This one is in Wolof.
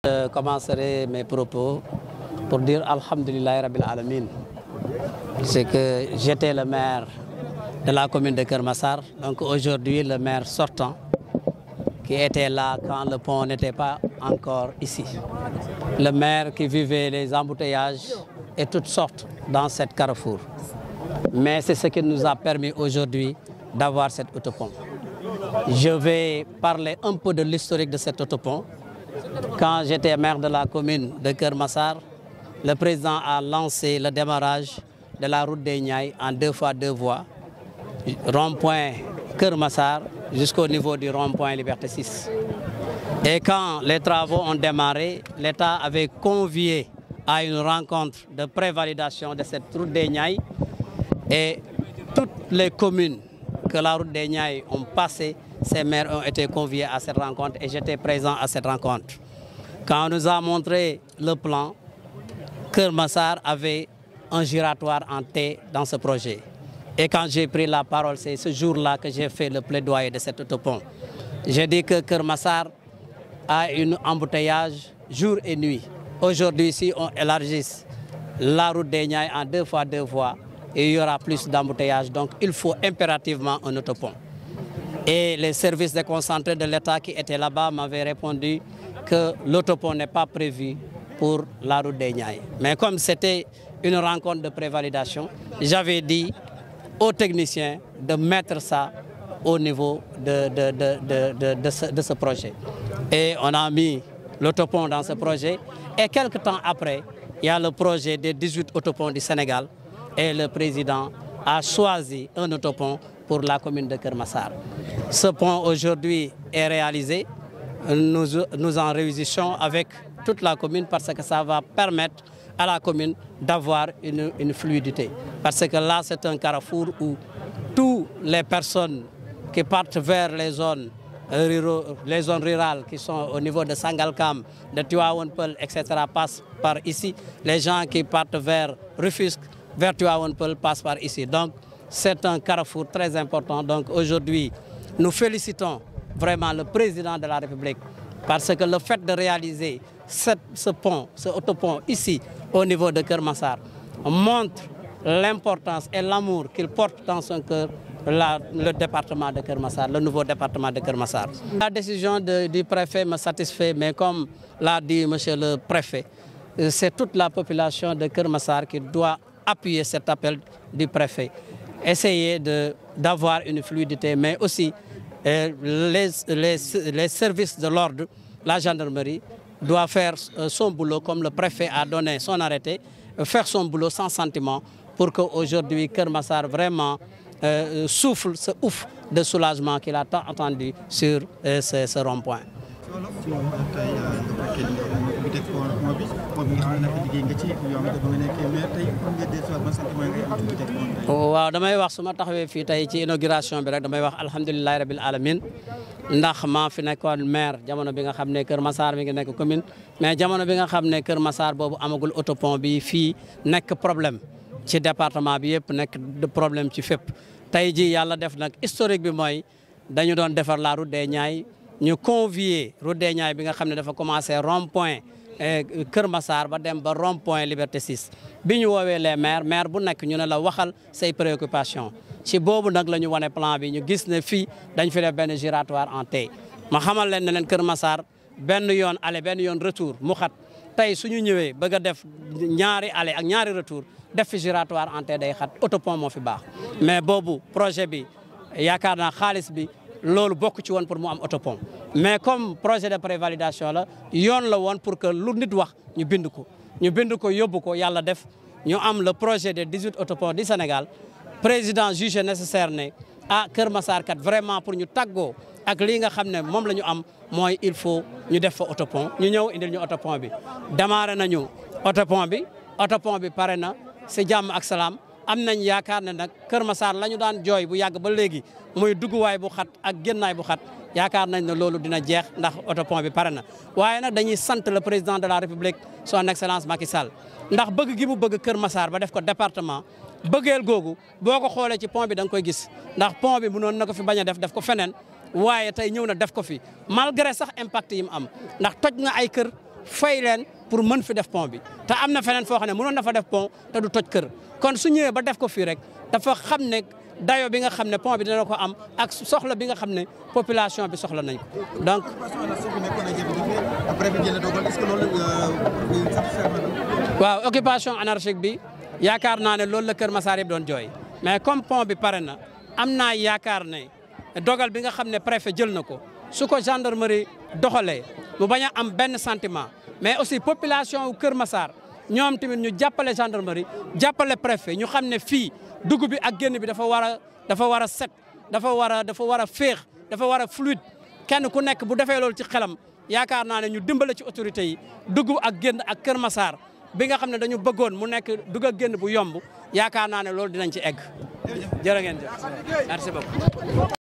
Je commencerai mes propos pour dire Alhamdulillah Rabbil Alamin. C'est que j'étais le maire de la commune de Keur Massar, donc aujourd'hui le maire sortant qui était là quand le pont n'était pas encore ici. Le maire qui vivait les embouteillages et toutes sortes dans cette carrefour. Mais c'est ce qui nous a permis aujourd'hui d'avoir cet autopont. Je vais parler un peu de l'historique de cet autopont. Quand j'étais maire de la commune de Keur Massar, le président a lancé le démarrage de la route des Niayes en 2 fois 2 voies, rond-point Keur Massar jusqu'au niveau du rond-point Liberté 6. Et quand les travaux ont démarré, l'État avait convié à une rencontre de prévalidation de cette route des Niayes et toutes les communes que la route des Niayes ont passé, ces maires ont été conviés à cette rencontre et j'étais présent à cette rencontre. Quand on nous a montré le plan, Keur Massar avait un giratoire en T dans ce projet. Et quand j'ai pris la parole, c'est ce jour-là que j'ai fait le plaidoyer de cet autopont. J'ai dit que Keur Massar a un embouteillage jour et nuit. Aujourd'hui, si on élargisse la route des Niayes en 2 fois 2 voies, il y aura plus d'embouteillage. Donc il faut impérativement un autopont. Et les services déconcentrés de l'État qui étaient là-bas m'avaient répondu que l'autopont n'est pas prévu pour la route des Niayes. Mais comme c'était une rencontre de prévalidation, j'avais dit aux techniciens de mettre ça au niveau de ce projet. Et on a mis l'autopont dans ce projet. Et quelques temps après, il y a le projet des 18 autoponts du Sénégal. Et le président a choisi un autopont pour la commune de Keur Massar. Ce pont aujourd'hui est réalisé. Nous en réussissons avec toute la commune parce que ça va permettre à la commune d'avoir une fluidité. Parce que là, c'est un carrefour où toutes les personnes qui partent vers les zones rurales qui sont au niveau de Sangalkam, de Tivaouane Peulh, etc. passent par ici. Les gens qui partent vers Rufisque, vers Tivaouane Peulh passent par ici. Donc, c'est un carrefour très important. Donc, aujourd'hui, nous félicitons vraiment le président de la République parce que le fait de réaliser ce pont, ce autopont ici, au niveau de Keur Massar, montre l'importance et l'amour qu'il porte dans son cœur le département de Keur Massar, le nouveau département de Keur Massar. La décision du préfet me satisfait, mais comme l'a dit monsieur le préfet, c'est toute la population de Keur Massar qui doit appuyer cet appel du préfet. Essayer d'avoir une fluidité, mais aussi les services de l'ordre, la gendarmerie, doit faire son boulot comme le préfet a donné son arrêté, faire son boulot sans sentiment pour qu'aujourd'hui Keur Massar vraiment souffle ce ouf de soulagement qu'il a tant attendu sur ce rond-point. waaw damay wax su ma taxawee fii tey ci inauguration bi rek damay wax alhamdulilah rabil alamin ndax maa fi nekkoon maire jamono bi nga xam ne Keur Massar mi ngi nekk commune mais jamono bi nga xam ne Keur Massar boobu amagul autopont bi fii nekk problème ci département bi yëpp nekk problème ci fépp. tey ji yàlla def nag historique bi mooy dañu doon defar la route des Niayes ñu convier route des Niayes bi nga xam ne dafa commencé rond-point Keur Massar ba dem ba rond-point Liberté 6 bi ñu woowee les maire bu nekk ñu ne la waxal say préoccupation ci boobu nag la ñu wane plan bi ñu gis ne fii dañ fi def benn giratoire en T. ma xamal leen ne leen Keur Massar benn yoon aller benn yoon retour mu xat tey suñu ñëwee bëgg a def ñaari aller ak ñaari retour def fi giratoire en T day xat autopont moo fi baax mais boobu projet bi yaakaar naa xaalis bi loolu bokk ci woon pour mu am autopont mais comme projet de prévalidation la yoon la woon pour que lu nit wax ñu bind ko yóbbu ko yàlla def ñu am le projet des 18 autoponts du Sénégal président jugé nécessaire ne Keur Massar kat vraiment pour ñu tàggoo ak lii nga xam ne moom la ñu am mooy il faut ñu def fa autopont ñu ñëw indil ñu autopont bi démarré nañu autopont bi pare na si jàmm ak salaam am nañ yaakaar ne nag Keur Massar la ñu daan jooy bu yàgg ba léegi muy dugguwaay bu xat ak génnaay bu xat yaakaar nañ ne loolu dina jeex ndax autopont bi pare na. waaye nag dañuy sant le président de la République son excellence Macky Sall ndax bëgg gi mu bëgg Keur Massar ba def ko département bëggeel googu boo ko xoolee ci pont bi da nga koy gis ndax pont bi mënoon na ko fi bañ a def ko feneen waaye tey ñëw na def ko fi malgré sax impact yi mu am ndax toj na ay kër fay leen pour mën fi def pont bi te am na feneen foo xam ne mënoon na fa def pont te du toj kër kon su ñëwee ba def ko fii rek dafa xam ne dayo bi nga xam ne pont bi dina ko am ak soxla bi nga xam ne population bi soxla nañ ko donc. waaw occupation anarchique bi yaakaar naa ne loolu la Kër Massar yëpp doon jooy mais comme pont bi pare na am naa yaakaar ne dogal bi nga xam ne préfet jël na ko su ko gendarmerie doxalee mu bañ a am benn sentiment mais aussi population wu Kër Massar ñoom tamit ñu jàppale gendarmerie jàppale préfet ñu xam ne fii dugub bi ak génn bi dafa war a set dafa war a féex dafa war a fluide kenn ku nekk bu defee loolu ci xelam yaakaar naa ne ñu dimbale ci autorités yi dugg ak génn ak Kër Massar bi nga xam ne dañu bëggoon mu nekk dugg ak génn bu yomb yaakaar naa ne loolu dinañ ci egg jërë ngeen jëf merci beaucoup